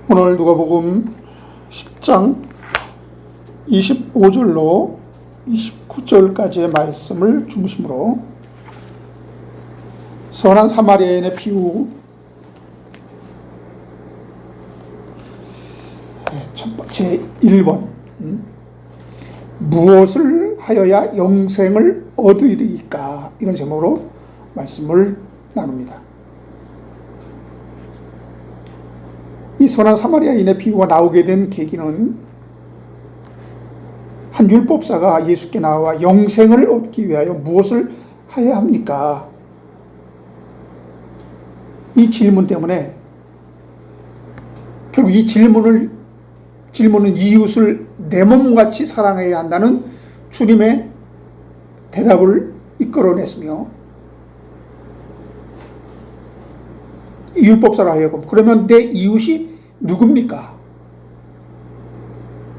오늘 누가복음 10장 25절로 29절까지의 말씀을 중심으로 선한 사마리아인의 비유 첫 번째 1번 무엇을 하여야 영생을 얻으리까, 이런 제목으로 말씀을 나눕니다. 이 선한 사마리아인의 비유가 나오게 된 계기는 한 율법사가 예수께 나와 영생을 얻기 위하여 무엇을 해야 합니까? 이 질문 때문에 결국 이 질문은 이웃을 내 몸같이 사랑해야 한다는 주님의 대답을 이끌어냈으며, 이 율법사로 하여금 그러면 내 이웃이 누굽니까?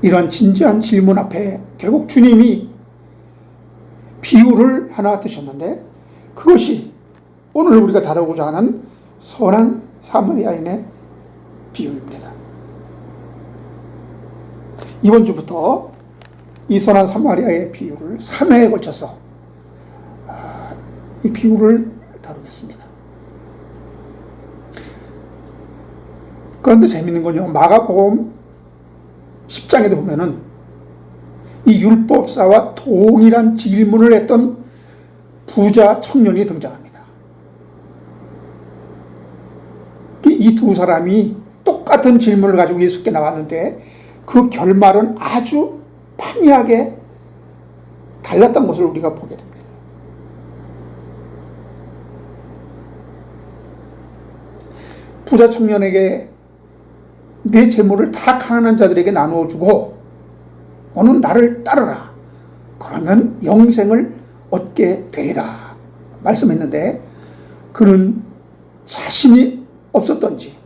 이러한 진지한 질문 앞에 결국 주님이 비유를 하나 드셨는데, 그것이 오늘 우리가 다루고자 하는 선한 사마리아인의 비유입니다. 이번 주부터 이 선한 사마리아의 비유를 3회에 걸쳐서 이 비유를 다루겠습니다. 그런데 재밌는 건요, 마가복음 10장에도 보면은 이 율법사와 동일한 질문을 했던 부자 청년이 등장합니다. 이 두 사람이 똑같은 질문을 가지고 예수께 나왔는데 그 결말은 아주 판이하게 달랐던 것을 우리가 보게 됩니다. 부자 청년에게 내 재물을 다 가난한 자들에게 나누어 주고 너는 나를 따르라, 그러면 영생을 얻게 되리라 말씀했는데, 그는 자신이 없었던지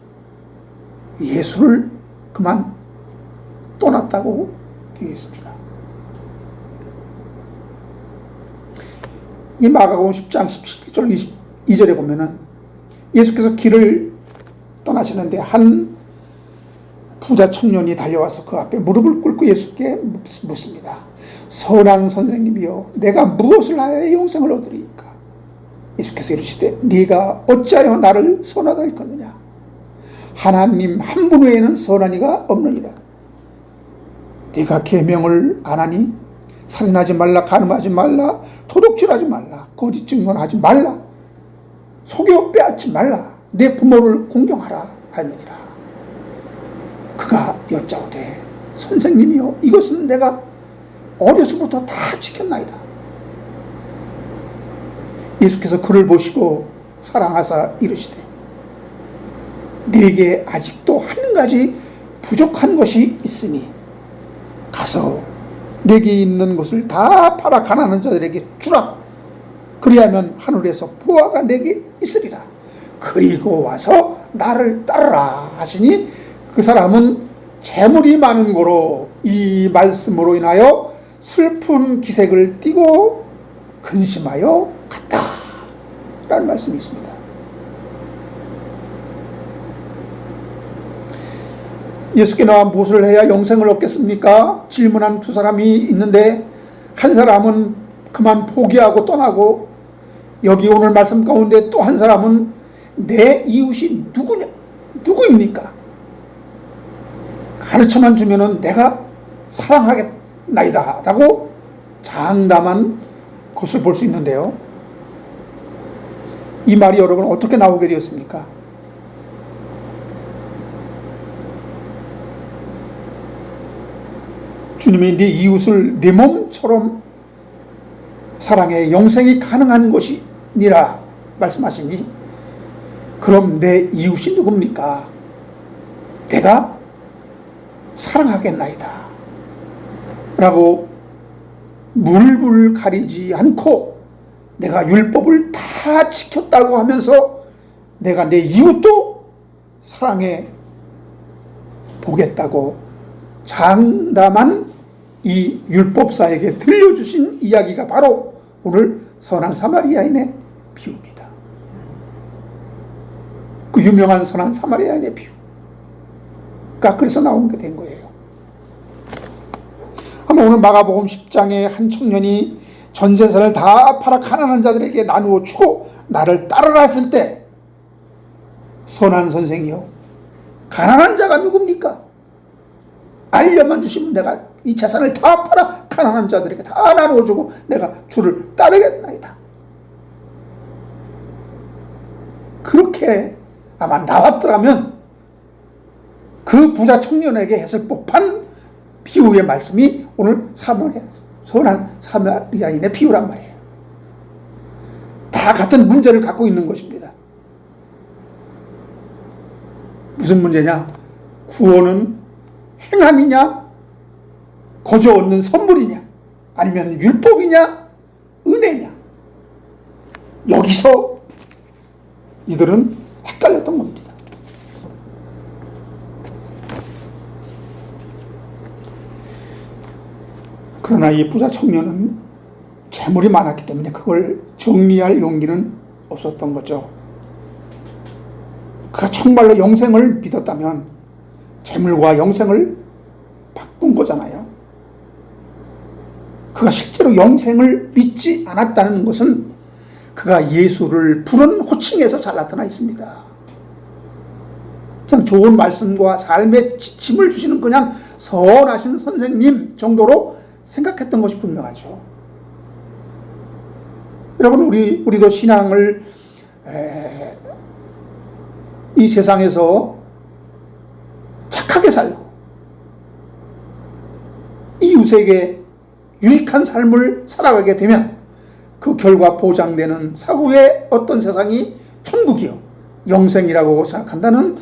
예수를 그만 떠났다고 되어 있습니다. 이 마가복음 10장 17절 22절에 보면은 예수께서 길을 떠나시는데 한 부자 청년이 달려와서 그 앞에 무릎을 꿇고 예수께 묻습니다. 선한 선생님이여, 내가 무엇을 하여 영생을 얻으리까? 예수께서 이르시되 네가 어찌하여 나를 선하다 일컫느냐? 하나님 한 분 외에는 선한 이가 없느니라. 네가 계명을 안 하니? 살인하지 말라, 간음하지 말라, 도둑질하지 말라, 거짓 증언하지 말라, 속여 빼앗지 말라, 내 부모를 공경하라 하느니라. 그가 여짜오되 선생님이여, 이것은 내가 어려서부터 다 지켰나이다. 예수께서 그를 보시고 사랑하사 이르시되 네게 아직도 한 가지 부족한 것이 있으니 가서 내게 있는 것을 다 팔아 가난한 자들에게 주라. 그리하면 하늘에서 보화가 내게 있으리라. 그리고 와서 나를 따르라 하시니, 그 사람은 재물이 많은 고로 이 말씀으로 인하여 슬픈 기색을 띠고 근심하여 갔다 라는 말씀이 있습니다. 예수께 나와 무엇을 해야 영생을 얻겠습니까? 질문한 두 사람이 있는데, 한 사람은 그만 포기하고 떠나고, 여기 오늘 말씀 가운데 또 한 사람은 내 이웃이 누구입니까? 가르쳐만 주면은 내가 사랑하겠나이다 라고 장담한 것을 볼 수 있는데요, 이 말이 여러분 어떻게 나오게 되었습니까? 주님이 네 이웃을 네 몸처럼 사랑해 영생이 가능한 것이니라 말씀하시니, 그럼 내 이웃이 누굽니까? 내가 사랑하겠나이다 라고 물불 가리지 않고 내가 율법을 다 지켰다고 하면서 내가 내 이웃도 사랑해 보겠다고 장담한 이 율법사에게 들려주신 이야기가 바로 오늘 선한 사마리아인의 비유입니다. 그 유명한 선한 사마리아인의 비유. 그래서 나온 게 된 거예요. 아마 오늘 마가복음 10장에 한 청년이 전 재산을 다 팔아 가난한 자들에게 나누어 주고 나를 따르라 했을 때, 선한 선생이요, 가난한 자가 누굽니까? 알려만 주시면 내가 이 재산을 다 팔아 가난한 자들에게 다 나누어 주고 내가 주를 따르겠나이다. 그렇게 아마 나왔더라면 그 부자 청년에게 했을 법한 비유의 말씀이 오늘 선한 사마리아인의 비유란 말이에요. 다 같은 문제를 갖고 있는 것입니다. 무슨 문제냐? 구원은 행함이냐, 거저 얻는 선물이냐, 아니면 율법이냐, 은혜냐. 여기서 이들은 헷갈렸던 겁니다. 그러나 이 부자 청년은 재물이 많았기 때문에 그걸 정리할 용기는 없었던 거죠. 그가 정말로 영생을 믿었다면 재물과 영생을 바꾼 거잖아요. 그가 실제로 영생을 믿지 않았다는 것은 그가 예수를 부른 호칭에서 잘 나타나 있습니다. 그냥 좋은 말씀과 삶의 지침을 주시는 그냥 선하신 선생님 정도로 생각했던 것이 분명하죠. 여러분, 우리도 신앙을 이 세상에서 착하게 살고 이웃에게 유익한 삶을 살아가게 되면 그 결과 보장되는 사후의 어떤 세상이 천국이요, 영생이라고 생각한다면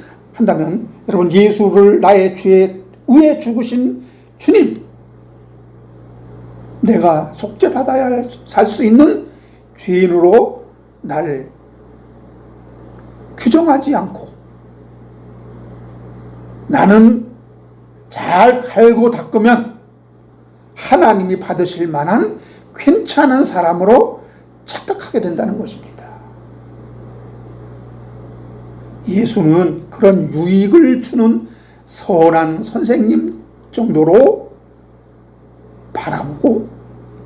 여러분, 예수를 나의 죄 위에 죽으신 주님, 내가 속죄받아야 살 수 있는 죄인으로 나를 규정하지 않고 나는 잘 갈고 닦으면 하나님이 받으실 만한 괜찮은 사람으로 착각하게 된다는 것입니다. 예수는 그런 유익을 주는 선한 선생님 정도로 바라보고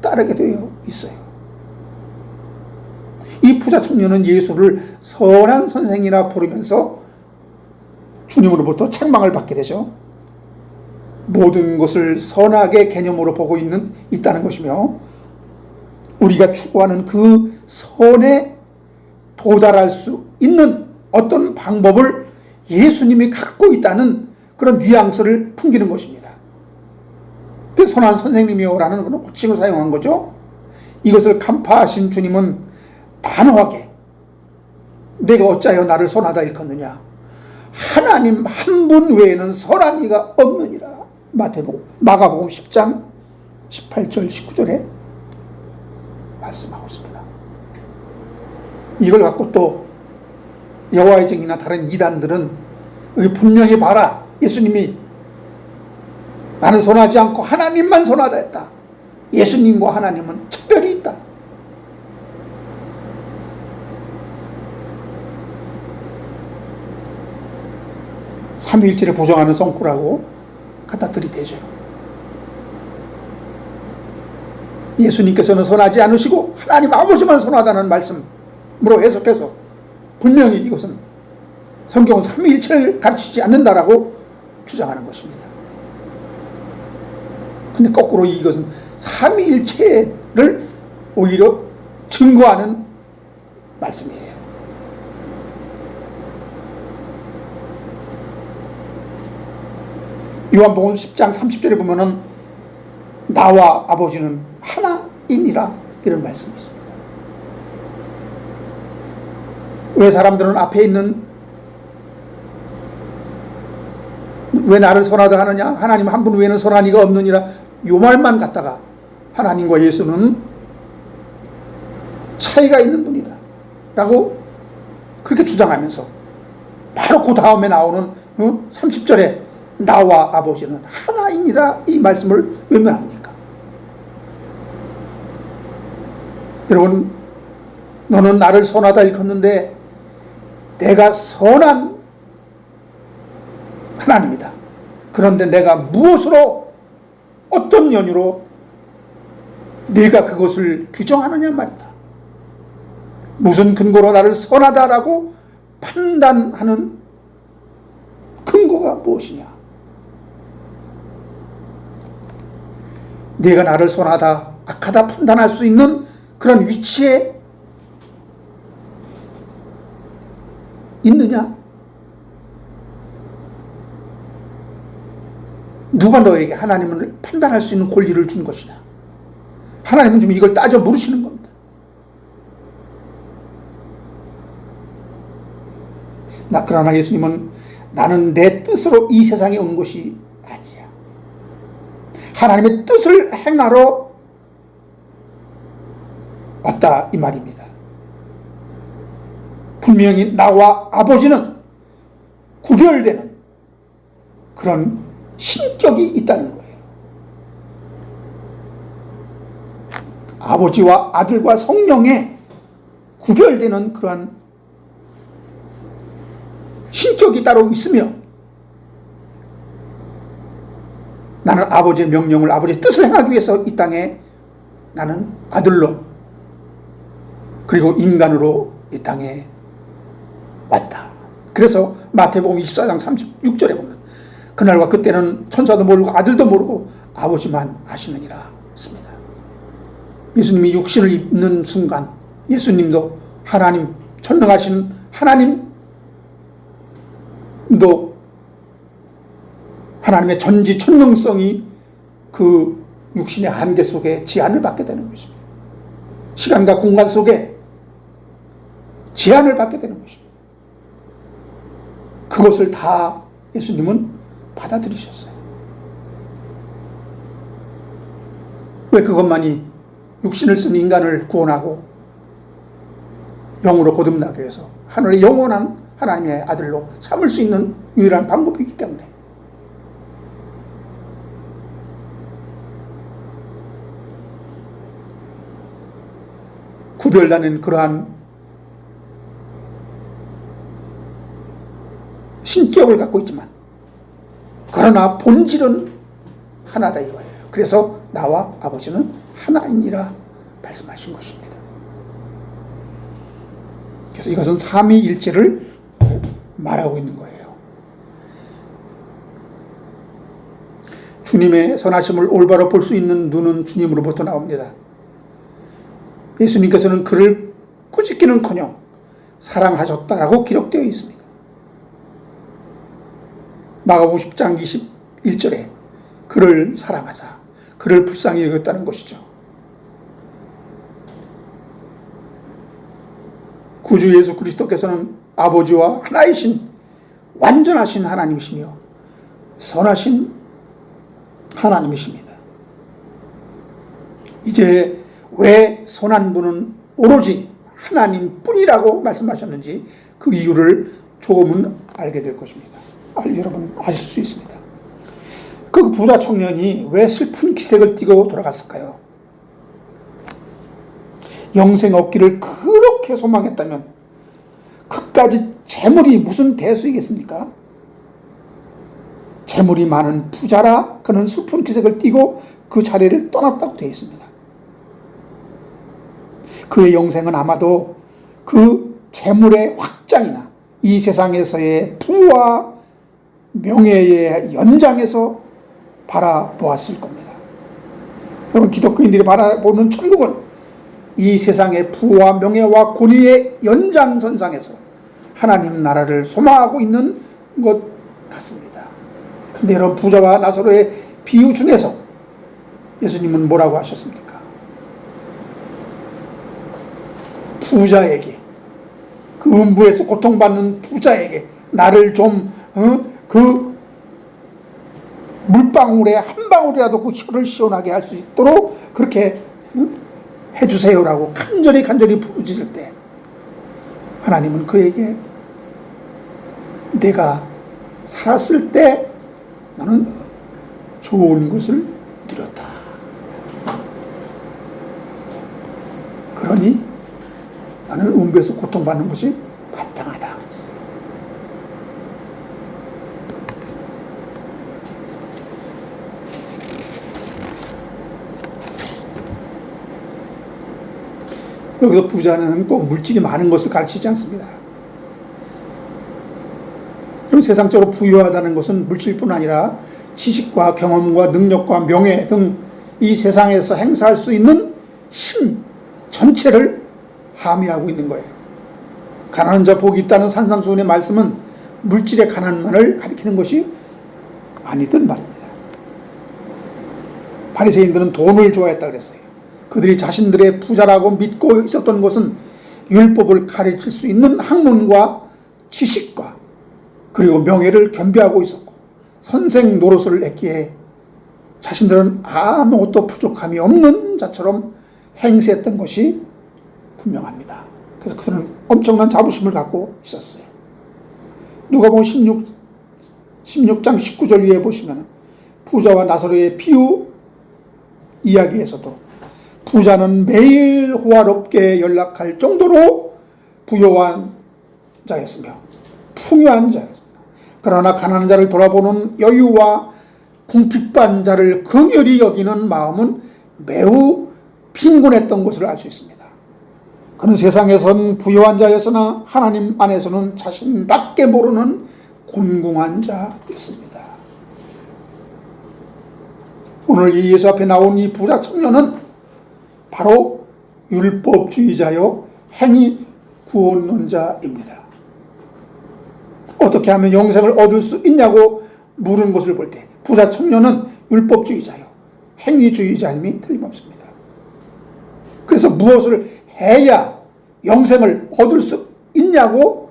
따르게 되어 있어요. 이 부자 청년은 예수를 선한 선생이라 부르면서 주님으로부터 책망을 받게 되죠. 모든 것을 선하게 개념으로 보고 있다는 것이며, 우리가 추구하는 그 선에 도달할 수 있는 어떤 방법을 예수님이 갖고 있다는 그런 뉘앙스를 풍기는 것입니다. 그 선한 선생님이요라는 그런 호칭을 사용한 거죠. 이것을 간파하신 주님은 단호하게 내가 어찌하여 나를 선하다 일컫느냐, 하나님 한 분 외에는 선한 이가 없느니라. 마가복음 10장 18절 19절에 말씀하고 있습니다. 이걸 갖고 또 여호와의 증인이나 다른 이단들은 여기 분명히 봐라, 예수님이 나는 선하지 않고 하나님만 선하다 했다, 예수님과 하나님은 특별히 있다. 삼위일체를 부정하는 성구라고 갖다 들이대죠. 예수님께서는 선하지 않으시고 하나님 아버지만 선하다는 말씀으로 해석해서 분명히 이것은 성경은 삼위일체를 가르치지 않는다라고 주장하는 것입니다. 근데 거꾸로 이것은 삼위일체를 오히려 증거하는 말씀이에요. 요한복음 10장 30절에 보면은 나와 아버지는 하나이니라 이런 말씀이 있습니다. 왜 사람들은 앞에 있는 왜 나를 선하다 하느냐, 하나님 한 분 외에는 선한 이가 없느니라, 요 말만 갖다가 하나님과 예수는 차이가 있는 분이다 라고 그렇게 주장하면서 바로 그 다음에 나오는 30절에 나와 아버지는 하나이니라 이 말씀을 외면합니까? 여러분, 너는 나를 선하다 일컫는데 내가 선한 하나님이다, 그런데 내가 무엇으로, 어떤 연유로 네가 그것을 규정하느냐 말이다. 무슨 근거로 나를 선하다라고 판단하는 근거가 무엇이냐? 네가 나를 선하다, 악하다 판단할 수 있는 그런 위치에 있느냐? 누가 너에게 하나님을 판단할 수 있는 권리를 준 것이냐? 하나님은 좀 이걸 따져 물으시는 겁니다. 그러나 예수님은 나는 내 뜻으로 이 세상에 온 것이 아니야. 하나님의 뜻을 행하러 왔다 이 말입니다. 분명히 나와 아버지는 구별되는 그런 신격이 있다는 거예요. 아버지와 아들과 성령에 구별되는 그러한 신격이 따로 있으며, 나는 아버지의 명령을, 아버지의 뜻을 행하기 위해서 이 땅에 나는 아들로, 그리고 인간으로 이 땅에 왔다. 그래서 마태복음 24장 36절에 보면 그날과 그때는 천사도 모르고 아들도 모르고 아버지만 아시느니라 했습니다. 예수님이 육신을 입는 순간 예수님도 하나님, 전능하신 하나님도 하나님의 전지천능성이 그 육신의 한계 속에 제한을 받게 되는 것입니다. 시간과 공간 속에 제한을 받게 되는 것입니다. 그것을 다 예수님은 받아들이셨어요. 왜 그것만이 육신을 쓴 인간을 구원하고 영으로 거듭나게 해서 하늘의 영원한 하나님의 아들로 삼을 수 있는 유일한 방법이기 때문에. 구별되는 그러한 신격을 갖고 있지만 그러나 본질은 하나다 이거예요. 그래서 나와 아버지는 하나이니라 말씀하신 것입니다. 그래서 이것은 삼위일체를 말하고 있는 거예요. 주님의 선하심을 올바로 볼 수 있는 눈은 주님으로부터 나옵니다. 예수님께서는 그를 꾸짖기는커녕 사랑하셨다라고 기록되어 있습니다. 마가복음 10장 21절에 그를 사랑하사 그를 불쌍히 여겼다는 것이죠. 구주 예수 그리스도께서는 아버지와 하나이신 완전하신 하나님이시며 선하신 하나님이십니다. 이제 왜 선한 분은 오로지 하나님뿐이라고 말씀하셨는지 그 이유를 조금은 알게 될 것입니다. 여러분 아실 수 있습니다. 그 부자 청년이 왜 슬픈 기색을 띠고 돌아갔을까요? 영생 얻기를 그렇게 소망했다면 그까지 재물이 무슨 대수이겠습니까? 재물이 많은 부자라 그는 슬픈 기색을 띠고 그 자리를 떠났다고 되어 있습니다. 그의 영생은 아마도 그 재물의 확장이나 이 세상에서의 부와 명예의 연장에서 바라보았을 겁니다. 여러분, 기독교인들이 바라보는 천국은 이 세상의 부와 명예와 권위의 연장선상에서 하나님 나라를 소망하고 있는 것 같습니다. 근데 여러분, 부자와 나사로의 비유 중에서 예수님은 뭐라고 하셨습니까? 부자에게, 그 음부에서 고통받는 부자에게 나를 좀 그 물방울에 한 방울이라도 그 혀를 시원하게 할 수 있도록 그렇게 해주세요라고 간절히 부르짖을 때 하나님은 그에게 내가 살았을 때 너는 좋은 것을 누렸다. 그러니 나는 음부에서 고통받는 것이 마땅하다. 여기서 부자는 꼭 물질이 많은 것을 가르치지 않습니다. 그럼 세상적으로 부유하다는 것은 물질뿐 아니라 지식과 경험과 능력과 명예 등 이 세상에서 행사할 수 있는 힘 전체를 함의하고 있는 거예요. 가난한 자 복이 있다는 산상수훈의 말씀은 물질의 가난만을 가리키는 것이 아니든 말입니다. 바리새인들은 돈을 좋아했다 그랬어요. 그들이 자신들의 부자라고 믿고 있었던 것은 율법을 가르칠 수 있는 학문과 지식과 그리고 명예를 겸비하고 있었고 선생 노릇을 했기에 자신들은 아무것도 부족함이 없는 자처럼 행세했던 것이 분명합니다. 그래서 그들은 엄청난 자부심을 갖고 있었어요. 누가복음 16장 19절 위에 보시면 부자와 나사로의 비유 이야기에서도 부자는 매일 호화롭게 연락할 정도로 부유한 자였으며 풍요한 자였습니다. 그러나 가난한 자를 돌아보는 여유와 궁핍한 자를 긍휼히 여기는 마음은 매우 빈곤했던 것을 알 수 있습니다. 그는 세상에선 부유한 자였으나 하나님 안에서는 자신밖에 모르는 곤궁한 자였습니다. 오늘 이 예수 앞에 나온 이 부자 청년은 바로 율법주의자요 행위 구원론자입니다. 어떻게 하면 영생을 얻을 수 있냐고 물은 것을 볼 때 부자 청년은 율법주의자요 행위주의자임이 틀림없습니다. 그래서 무엇을 해야 영생을 얻을 수 있냐고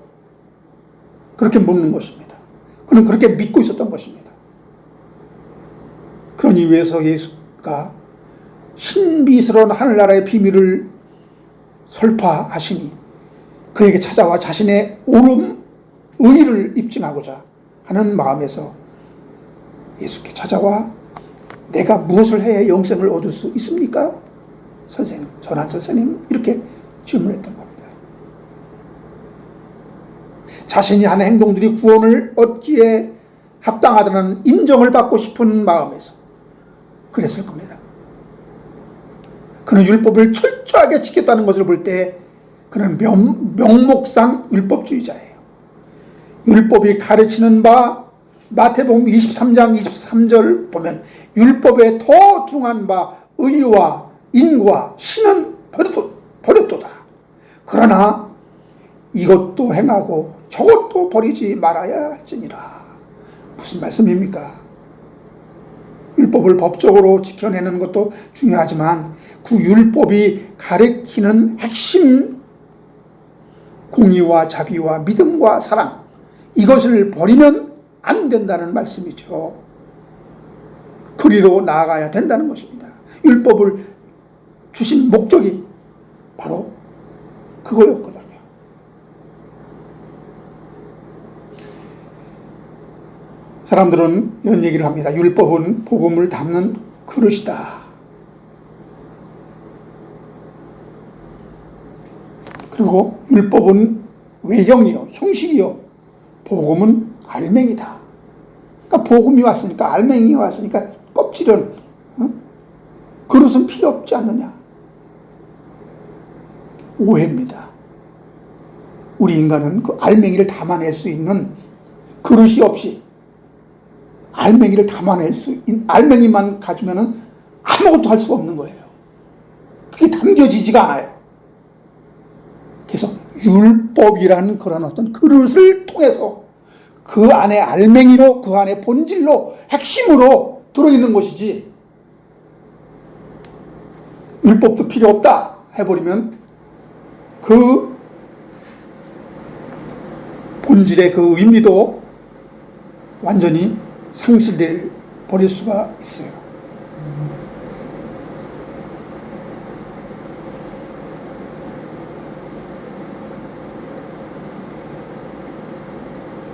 그렇게 묻는 것입니다. 그는 그렇게 믿고 있었던 것입니다. 그러니 위해서 예수가 신비스러운 하늘나라의 비밀을 설파하시니 그에게 찾아와 자신의 옳음, 의를 입증하고자 하는 마음에서 예수께 찾아와 내가 무엇을 해야 영생을 얻을 수 있습니까? 선생님, 전한 선생님 이렇게 질문했던 겁니다. 자신이 하는 행동들이 구원을 얻기에 합당하다는 인정을 받고 싶은 마음에서 그랬을 겁니다. 그는 율법을 철저하게 지켰다는 것을 볼 때 그는 명목상 율법주의자예요. 율법이 가르치는 바 마태복음 23장 23절 보면 율법에 더 중한 바 의와 인과 신은 버렸도다. 그러나 이것도 행하고 저것도 버리지 말아야 할지니라. 무슨 말씀입니까? 율법을 법적으로 지켜내는 것도 중요하지만 그 율법이 가리키는 핵심 공의와 자비와 믿음과 사랑 이것을 버리면 안 된다는 말씀이죠. 그리로 나아가야 된다는 것입니다. 율법을 주신 목적이 바로 그거였거든요. 사람들은 이런 얘기를 합니다. 율법은 복음을 담는 그릇이다. 그리고 율법은 외형이요, 형식이요, 복음은 알맹이다. 그러니까 복음이 왔으니까, 알맹이 왔으니까 껍질은 그릇은 필요 없지 않느냐. 오해입니다. 우리 인간은 그 알맹이를 담아낼 수 있는 그릇이 없이 알맹이를 담아낼 수 있는 알맹이만 가지면은 아무것도 할 수가 없는 거예요. 그게 담겨지지가 않아요. 그래서 율법이라는 그런 어떤 그릇을 통해서 그 안에 알맹이로, 그 안에 본질로, 핵심으로 들어있는 것이지, 율법도 필요 없다 해버리면 그 본질의 그 의미도 완전히 상실될 버릴 수가 있어요.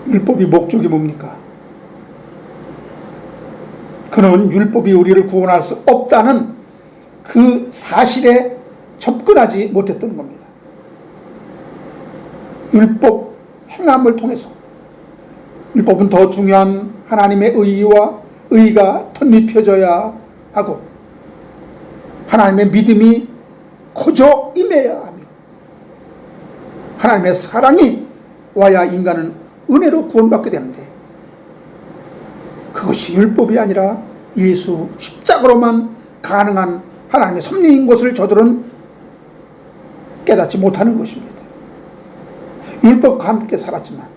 율법이 목적이 뭡니까? 그는 율법이 우리를 구원할 수 없다는 그 사실에 접근하지 못했던 겁니다. 율법 행함을 통해서 율법은 더 중요한 하나님의 의가 덧입혀져야 하고 하나님의 믿음이 거저 임해야 하며 하나님의 사랑이 와야 인간은 은혜로 구원받게 되는데, 그것이 율법이 아니라 예수 십자가로만 가능한 하나님의 섭리인 것을 저들은 깨닫지 못하는 것입니다. 율법과 함께 살았지만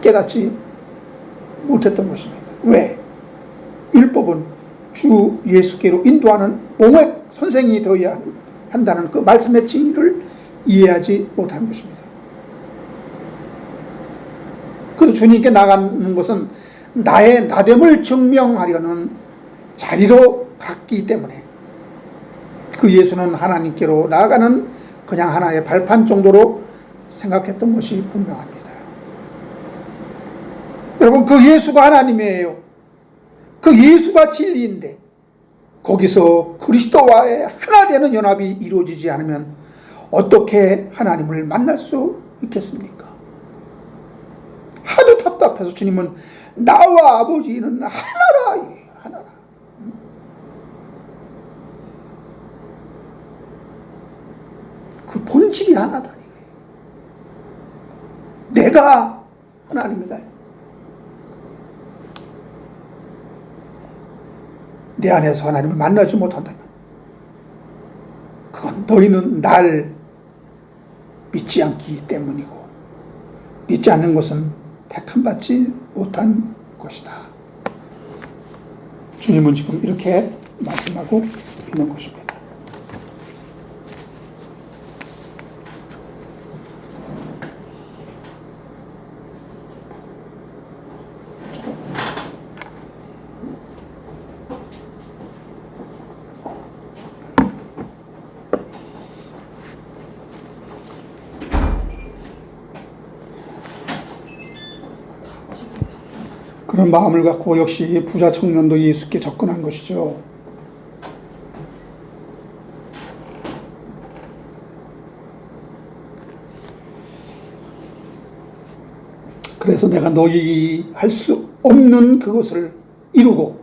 깨닫지 못했던 것입니다. 왜? 율법은 주 예수께로 인도하는 봉액 선생이 되어야 한다는 그 말씀의 진리를 이해하지 못한 것입니다. 그래서 주님께 나가는 것은 나의 나됨을 증명하려는 자리로 갔기 때문에 그 예수는 하나님께로 나아가는 그냥 하나의 발판 정도로 생각했던 것이 분명합니다. 여러분, 그 예수가 하나님이에요. 그 예수가 진리인데 거기서 그리스도와의 하나 되는 연합이 이루어지지 않으면 어떻게 하나님을 만날 수 있겠습니까? 하도 답답해서 주님은 나와 아버지는 하나라, 하나라. 그 본질이 하나다. 내가 하나님이다. 내 안에서 하나님을 만나지 못한다면 그건 너희는 날 믿지 않기 때문이고, 믿지 않는 것은 택함받지 못한 것이다. 주님은 지금 이렇게 말씀하고 있는 것입니다. 그런 마음을 갖고 역시 부자 청년도 예수께 접근한 것이죠. 그래서 내가 너희 할 수 없는 그것을 이루고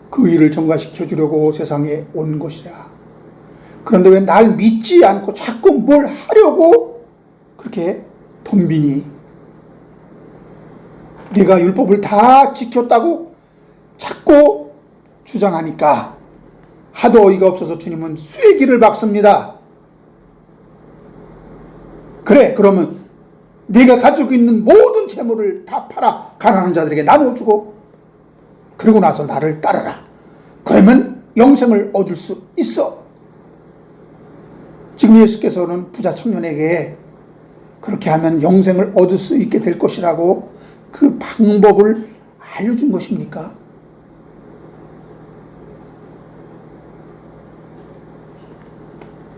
그 일을 전가시켜 주려고 세상에 온 것이야. 그런데 왜 날 믿지 않고 자꾸 뭘 하려고 그렇게 덤비니? 내가 율법을 다 지켰다고 자꾸 주장하니까 하도 어이가 없어서 주님은 쐐기를 박습니다. 그래, 그러면 네가 가지고 있는 모든 재물을 다 팔아 가난한 자들에게 나눠주고 그러고 나서 나를 따르라. 그러면 영생을 얻을 수 있어. 지금 예수께서는 부자 청년에게 그렇게 하면 영생을 얻을 수 있게 될 것이라고 그 방법을 알려준 것입니까?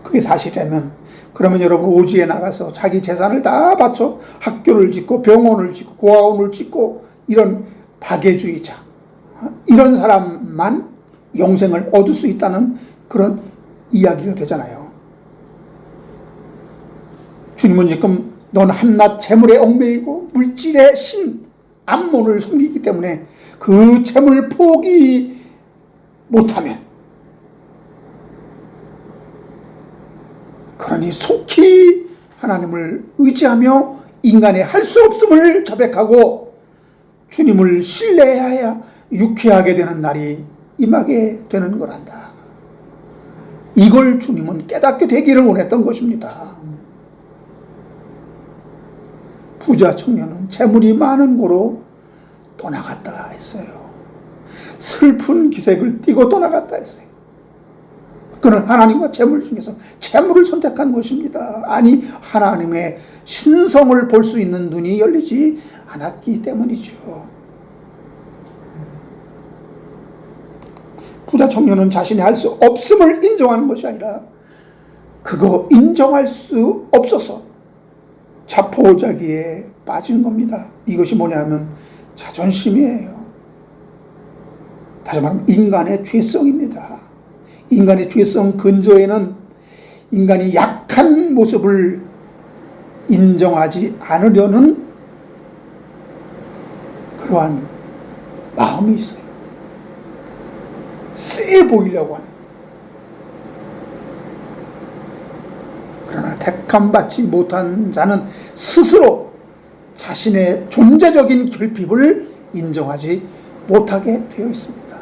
그게 사실이라면 그러면 여러분 오지에 나가서 자기 재산을 다 바쳐 학교를 짓고 병원을 짓고 고아원을 짓고 이런 박애주의자, 이런 사람만 영생을 얻을 수 있다는 그런 이야기가 되잖아요. 주님은 지금 넌 한낱 재물에 얽매이고 물질의 신 암몬을 섬기기 때문에 그 재물 포기 못하면, 그러니 속히 하나님을 의지하며 인간의 할 수 없음을 자백하고 주님을 신뢰해야 유쾌하게 되는 날이 임하게 되는 거란다. 이걸 주님은 깨닫게 되기를 원했던 것입니다. 부자 청년은 재물이 많은 고로 떠나갔다 했어요. 슬픈 기색을 띠고 떠나갔다 했어요. 그는 하나님과 재물 중에서 재물을 선택한 것입니다. 아니, 하나님의 신성을 볼 수 있는 눈이 열리지 않았기 때문이죠. 부자 청년은 자신이 할 수 없음을 인정하는 것이 아니라 그거 인정할 수 없어서 자포자기에 빠진 겁니다. 이것이 뭐냐면 자존심이에요. 다시 말하면 인간의 죄성입니다. 인간의 죄성 근저에는 인간이 약한 모습을 인정하지 않으려는 그러한 마음이 있어요. 세 보이려고 하는. 그러나 택함받지 못한 자는 스스로 자신의 존재적인 결핍을 인정하지 못하게 되어 있습니다.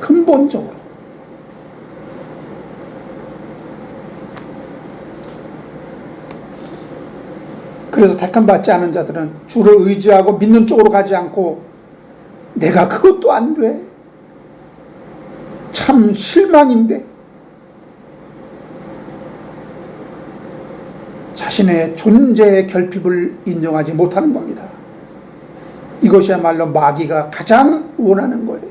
근본적으로. 그래서 택함받지 않은 자들은 주를 의지하고 믿는 쪽으로 가지 않고 내가 그것도 안 돼. 참 실망인데. 자신의 존재의 결핍을 인정하지 못하는 겁니다. 이것이야말로 마귀가 가장 원하는 거예요.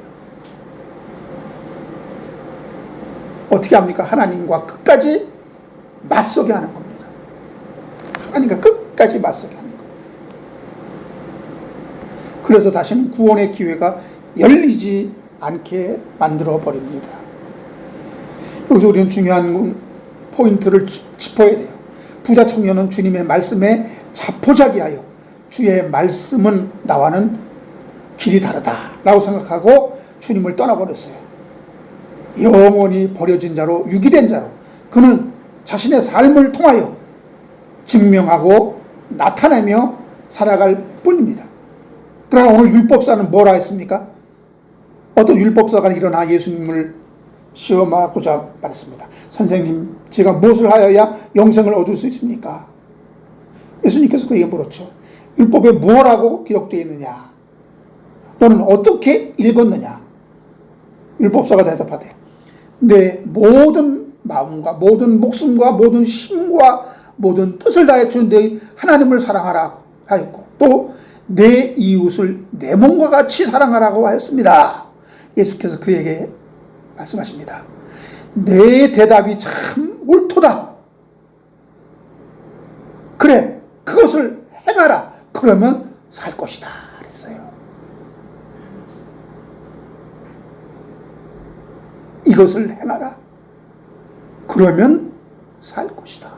어떻게 합니까? 하나님과 끝까지 맞서게 하는 겁니다. 하나님과 끝까지 맞서게 하는 거예요. 그래서 다시는 구원의 기회가 열리지 않게 만들어 버립니다. 여기서 우리는 중요한 포인트를 짚어야 돼요. 부자 청년은 주님의 말씀에 자포자기하여 주의 말씀은 나와는 길이 다르다라고 생각하고 주님을 떠나버렸어요. 영원히 버려진 자로 유기된 자로 그는 자신의 삶을 통하여 증명하고 나타내며 살아갈 뿐입니다. 그러나 오늘 율법사는 뭐라 했습니까? 어떤 율법사가 일어나 예수님을 시험하고자 말했습니다. 선생님, 제가 무엇을 하여야 영생을 얻을 수 있습니까? 예수님께서 그에게 물었죠. 율법에 무엇라고 기록되어 있느냐? 너는 어떻게 읽었느냐? 율법사가 대답하되 내 모든 마음과 모든 목숨과 모든 힘과 모든 뜻을 다해 주 내 하나님을 사랑하라고 하였고 또 내 이웃을 내 몸과 같이 사랑하라고 하였습니다. 예수께서 그에게 말씀하십니다. 내 대답이 참 옳도다. 그래, 그것을 행하라. 그러면 살 것이다. 그랬어요. 이것을 행하라. 그러면 살 것이다.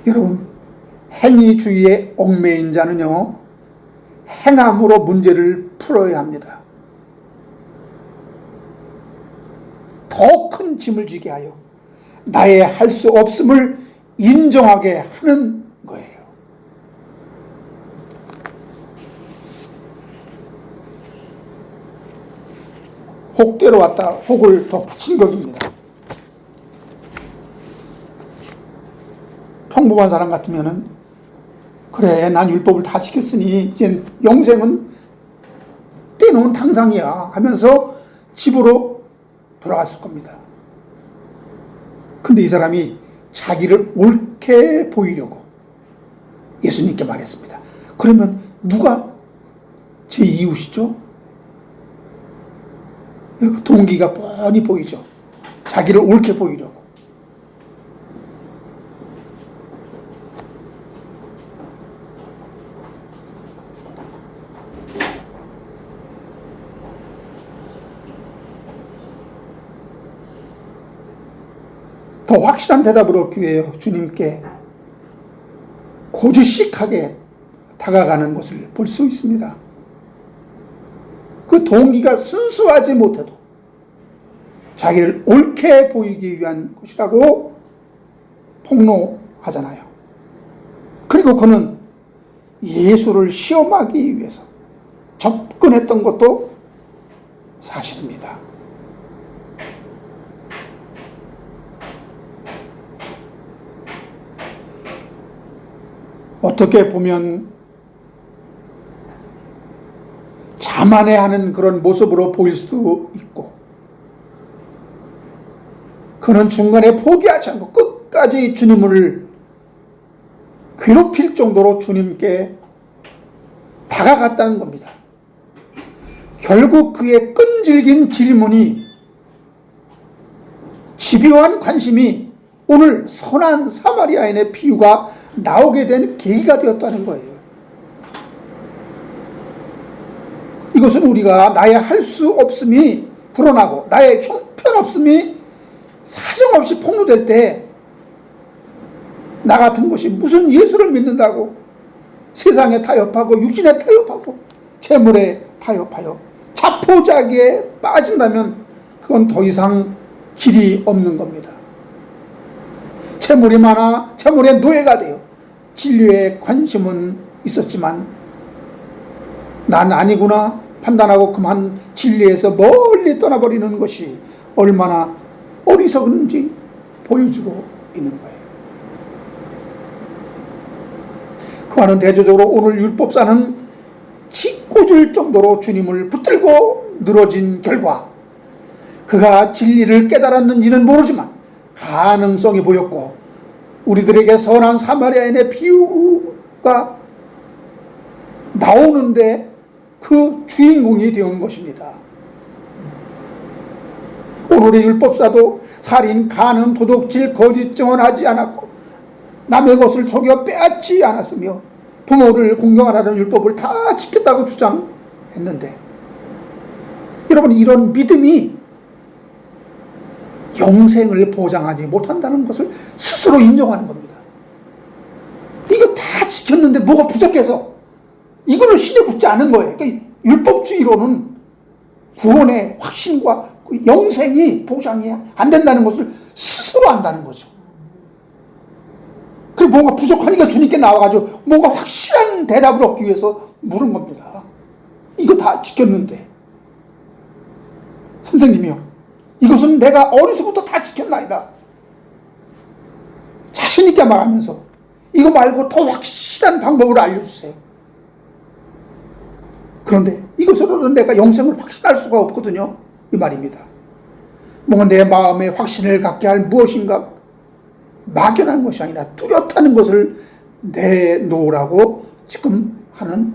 여러분, 행위주의에 얽매인 자는요, 행함으로 문제를 풀어야 합니다. 더 큰 짐을 지게 하여 나의 할 수 없음을 인정하게 하는 거예요. 혹대로 왔다 혹을 더 붙인 것입니다. 평범한 사람 같으면은 그래, 난 율법을 다 지켰으니 이제 영생은 때놓은 당상이야 하면서 집으로 돌아갔을 겁니다. 근데 이 사람이 자기를 옳게 보이려고 예수님께 말했습니다. 그러면 누가 제 이웃이죠? 동기가 뻔히 보이죠. 자기를 옳게 보이려고. 더 확실한 대답을 얻기 위해 주님께 고지식하게 다가가는 것을 볼 수 있습니다. 그 동기가 순수하지 못해도 자기를 옳게 보이기 위한 것이라고 폭로하잖아요. 그리고 그는 예수를 시험하기 위해서 접근했던 것도 사실입니다. 어떻게 보면 자만해하는 그런 모습으로 보일 수도 있고, 그는 중간에 포기하지 않고 끝까지 주님을 괴롭힐 정도로 주님께 다가갔다는 겁니다. 결국 그의 끈질긴 질문이, 집요한 관심이 오늘 선한 사마리아인의 비유가 나오게 된 계기가 되었다는 거예요. 이것은 우리가 나의 할 수 없음이 드러나고 나의 형편없음이 사정없이 폭로될 때 나 같은 것이 무슨 예수를 믿는다고 세상에 타협하고 육신에 타협하고 재물에 타협하여 자포자기에 빠진다면 그건 더 이상 길이 없는 겁니다. 재물이 많아 재물의 노예가 되어 진리에 관심은 있었지만 난 아니구나 판단하고 그만 진리에서 멀리 떠나버리는 것이 얼마나 어리석은지 보여주고 있는 거예요. 그와는 대조적으로 오늘 율법사는 짓궂을 정도로 주님을 붙들고 늘어진 결과 그가 진리를 깨달았는지는 모르지만 가능성이 보였고 우리들에게 선한 사마리아인의 비유가 나오는데 그 주인공이 되온 것입니다. 오늘의 율법사도 살인, 간음, 도둑질, 거짓 증언하지 않았고 남의 것을 속여 빼앗지 않았으며 부모를 공경하라는 율법을 다 지켰다고 주장했는데 여러분 이런 믿음이 영생을 보장하지 못한다는 것을 스스로 인정하는 겁니다. 이거 다 지켰는데 뭐가 부족해서 이거는 신에 붙지 않은 거예요. 그러니까 율법주의로는 구원의 확신과 영생이 보장이 안 된다는 것을 스스로 안다는 거죠. 그리고 뭔가 부족하니까 주님께 나와가지고 뭔가 확실한 대답을 얻기 위해서 물은 겁니다. 이거 다 지켰는데 선생님이요, 이것은 내가 어려서부터 다 지켰나이다. 자신 있게 말하면서 이거 말고 더 확실한 방법을 알려주세요. 그런데 이것으로는 내가 영생을 확신할 수가 없거든요. 이 말입니다. 뭔가 내 마음에 확신을 갖게 할 무엇인가 막연한 것이 아니라 뚜렷한 것을 내놓으라고 지금 하는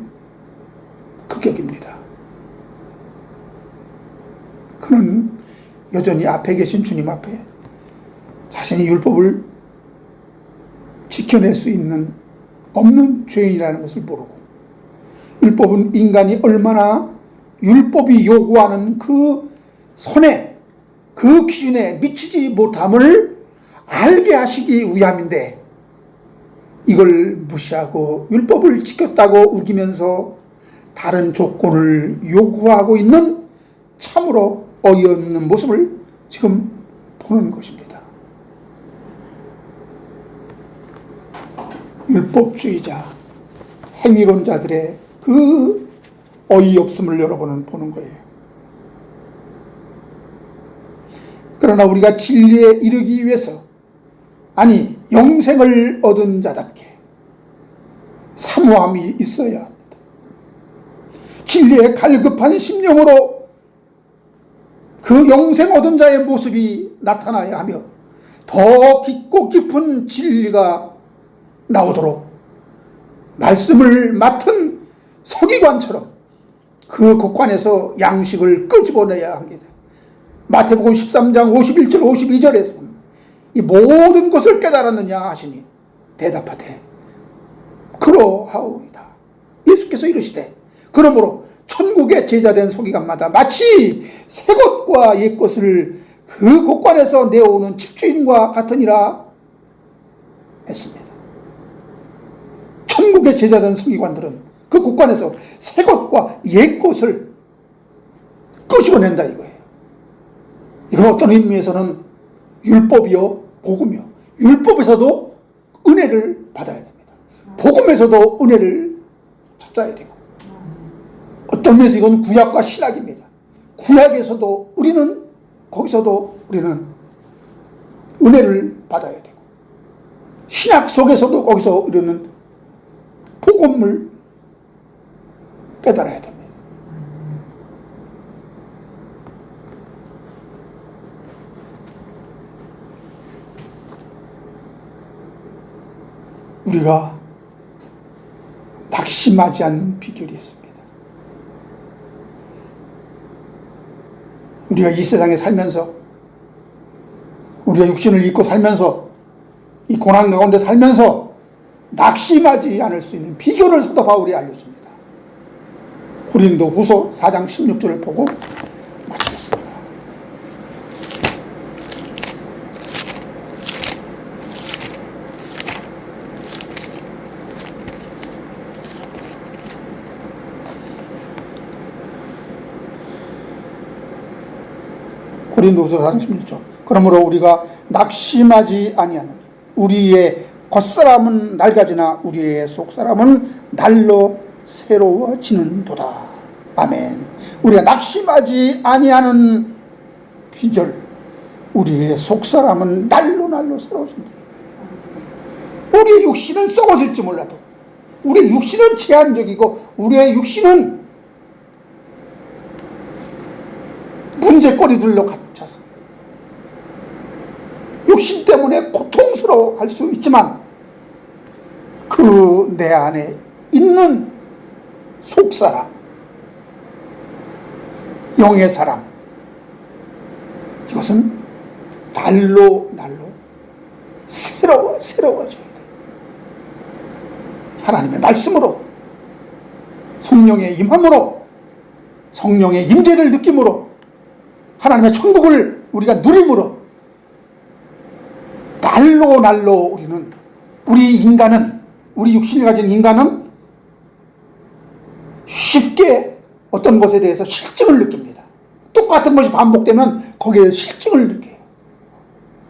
급격입니다. 그는 여전히 앞에 계신 주님 앞에 자신이 율법을 지켜낼 수 있는 없는 죄인이라는 것을 모르고 율법은 인간이 얼마나 율법이 요구하는 그 선에 그 기준에 미치지 못함을 알게 하시기 위함인데 이걸 무시하고 율법을 지켰다고 우기면서 다른 조건을 요구하고 있는 참으로 어이없는 모습을 지금 보는 것입니다. 율법주의자, 행위론자들의 그 어이없음을 여러분은 보는 거예요. 그러나 우리가 진리에 이르기 위해서, 아니 영생을 얻은 자답게 사모함이 있어야 합니다. 진리에 갈급한 심령으로 그 영생 얻은 자의 모습이 나타나야 하며 더 깊고 깊은 진리가 나오도록 말씀을 맡은 서기관처럼 그 곡관에서 양식을 끄집어내야 합니다. 마태복음 13장 51절 52절에서 이 모든 것을 깨달았느냐 하시니 대답하되 그러하오이다. 예수께서 이르시되 그러므로 천국의 제자된 서기관마다 마치 새 것과 옛 것을 그 곡관에서 내어오는 집주인과 같으니라 했습니다. 천국의 제자된 서기관들은 그 곡관에서 새 것과 옛 것을 끄집어낸다 이거예요. 이건 어떤 의미에서는 율법이요 복음이요, 율법에서도 은혜를 받아야 됩니다. 복음에서도 은혜를 찾아야 되고, 어떤 면에서 이건 구약과 신약입니다. 구약에서도 우리는 거기서도 우리는 은혜를 받아야 되고, 신약 속에서도 거기서 우리는 복음을 깨달아야 됩니다. 우리가 낙심하지 않는 비결이 있습니다. 우리가 이 세상에 살면서, 우리가 육신을 입고 살면서, 이 고난 가운데 살면서 낙심하지 않을 수 있는 비결을 사도 바울이 알려줍니다. 고린도 후서 4장 16절을 보고 마치겠습니다. 고린도후서 4장 16절. 그러므로 우리가 낙심하지 아니하노니 우리의 겉사람은 낡아지나 우리의 속사람은 날로 새로워지는도다. 아멘. 우리가 낙심하지 아니하는 비결, 우리의 속사람은 날로 새로워진다. 우리의 육신은 썩어질지 몰라도, 우리의 육신은 제한적이고, 우리의 육신은 문제거리들로 가득 차서 육신 때문에 고통스러워 할 수 있지만, 그 내 안에 있는 속사람, 영의 사람, 이것은 날로 새로워져야 돼. 하나님의 말씀으로, 성령의 임함으로, 성령의 임재를 느낌으로, 하나님의 천국을 우리가 누림으로 날로 우리는, 우리 인간은, 우리 육신을 가진 인간은 쉽게 어떤 것에 대해서 실증을 느낍니다. 똑같은 것이 반복되면 거기에 실증을 느껴요.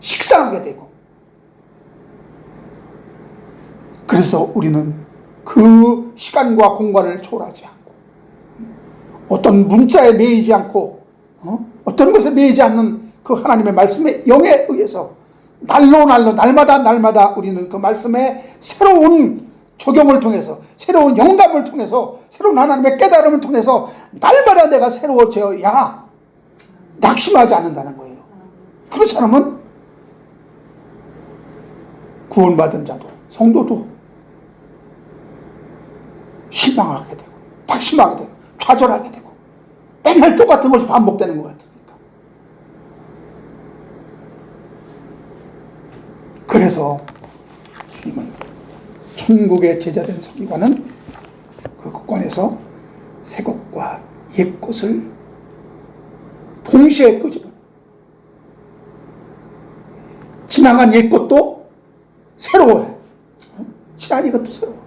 식상하게 되고. 그래서 우리는 그 시간과 공간을 초월하지 않고, 어떤 문자에 매이지 않고, 어떤 것에 매이지 않는 그 하나님의 말씀의 영에 의해서 날마다 우리는 그 말씀의 새로운 적용을 통해서, 새로운 영감을 통해서, 새로운 하나님의 깨달음을 통해서 날마다 내가 새로워져야 낙심하지 않는다는 거예요. 그렇지 않으면 구원받은 자도, 성도도 실망하게 되고, 낙심하게 되고, 좌절하게 되고, 맨날 똑같은 것이 반복되는 것 같으니까. 그래서 주님은 천국의 제자된 서기관은 그 국관에서 새 것과 옛 것을 동시에 끄집어, 지나간 옛 것도 새로워요. 지난 이것도 새로워.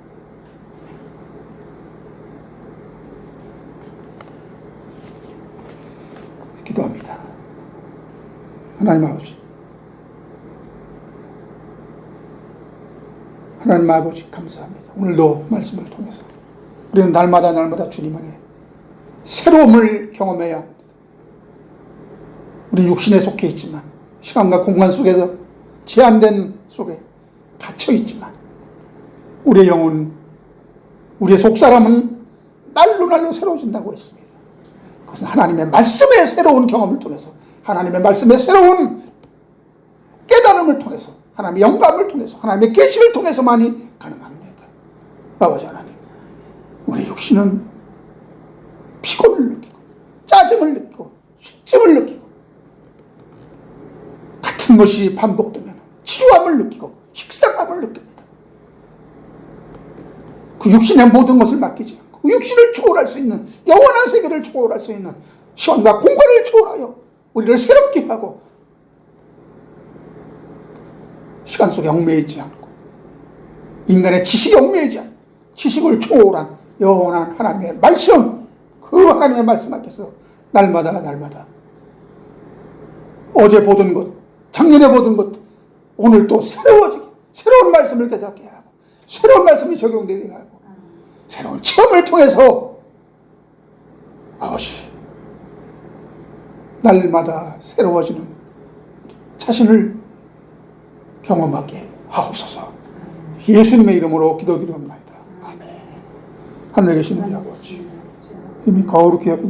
기도합니다. 하나님 아버지, 하나님 아버지 감사합니다. 오늘도 말씀을 통해서 우리는 날마다 주님 안에 새로움을 경험해야 합니다. 우리 육신에 속해 있지만, 시간과 공간 속에서 제한된 속에 갇혀 있지만, 우리의 영혼, 우리의 속사람은 날로 새로워진다고 했습니다. 그것은 하나님의 말씀의 새로운 경험을 통해서, 하나님의 말씀의 새로운 깨달음을 통해서, 하나님의 영감을 통해서, 하나님의 계시를 통해서만이 가능합니다. 아버지 하나님, 우리 육신은 피곤을 느끼고, 짜증을 느끼고, 실증을 느끼고, 같은 것이 반복되면 지루함을 느끼고 식상함을 느낍니다. 그 육신의 모든 것을 맡기지 않고, 그 육신을 초월할 수 있는, 영원한 세계를 초월할 수 있는, 시간과 공간을 초월하여 우리를 새롭게 하고, 시간 속에 얽매이지 않고, 인간의 지식에 얽매이지 않고, 지식을 초월한 영원한 하나님의 말씀, 그 하나님의 말씀 앞에서 날마다 어제 보던 것, 작년에 보던 것, 오늘 또 새로워지게, 새로운 말씀을 깨닫게 하고, 새로운 말씀이 적용되게 하고, 새로운 체험을 통해서 아버지, 날마다 새로워지는 자신을 경험하게 하옵소서. 예수님의 이름으로 기도드리옵나이다. 아멘. 하늘에 계신 우리 아버지, 이미 거룩히 여기고